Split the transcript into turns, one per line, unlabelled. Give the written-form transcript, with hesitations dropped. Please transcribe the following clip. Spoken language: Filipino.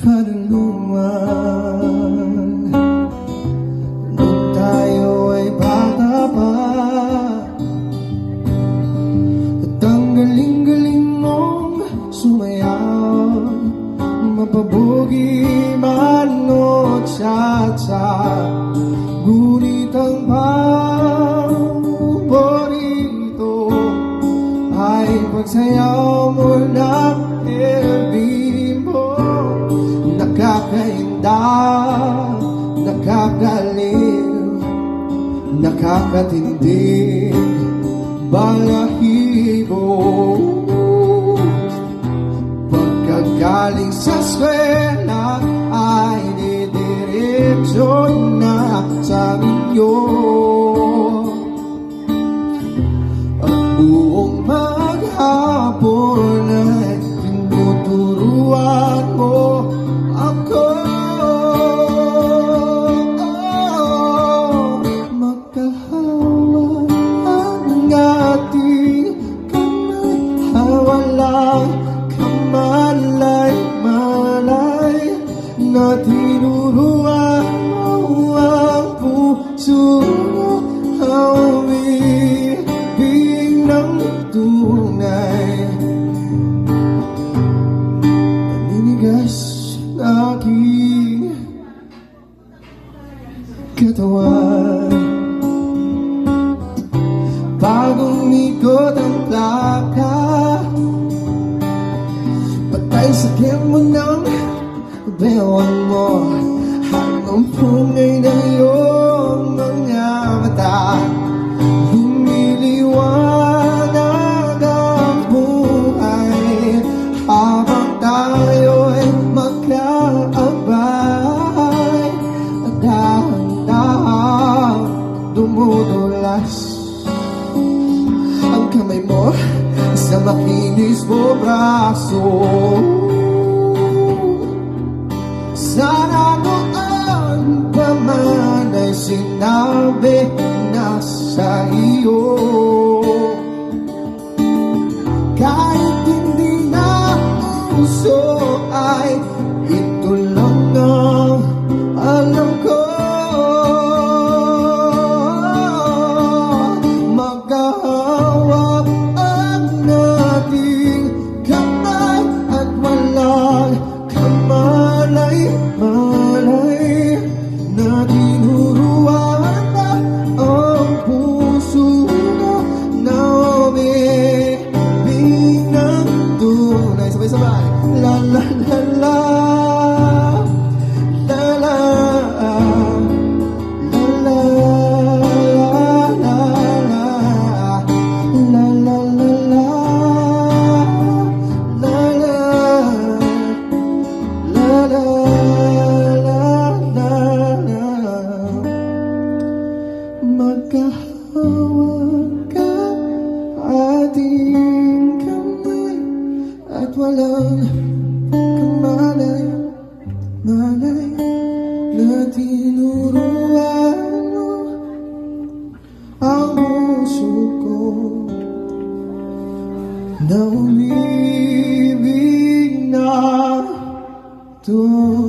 karunungan. Nung tayo ay bata pa, at ang galing-galing mong sumayaw, mapabugi man o tsa-tsa, ngunit ang paborito ay pagsayaw mo ng limbo. Nakakainda, nakakaliw, nakakatindig, balahibo. Pagkagaling sa eskwela ay didiretso na sa inyo, at buong maghapon ay tinuturuan mo ako. Magkahawa ang ating kamay, hawalang kamalay-malay, na tinuruan mo ang puso mo, hawibig ng tunay. Naninigas ang aking katawan, bagong ikot ang plaka, patay sa mo ng bewang mo, hanggang pungay na iyong mga mata. Lumiliwanag ang buhay habang tayo'y magkaabay, at dahan-dahan dumudulas ang kamay mo sa makinis mo braso. Sana noon pa man ay sinabi na sa iyo, kahit hindi na uso ay ito lang ang alam ko. Magkahawak ang ating kamay at walang kamalay-malay, na tinuruan na ang puso mo, na umibig ng tunay. Sabay-sabay. La la la la, la la, la la, la la, la la, la la, la la, magkahawak ka ating kamay at walang kamalay-malay, na tinuruan mo ang puso ko, na umibig na tunay.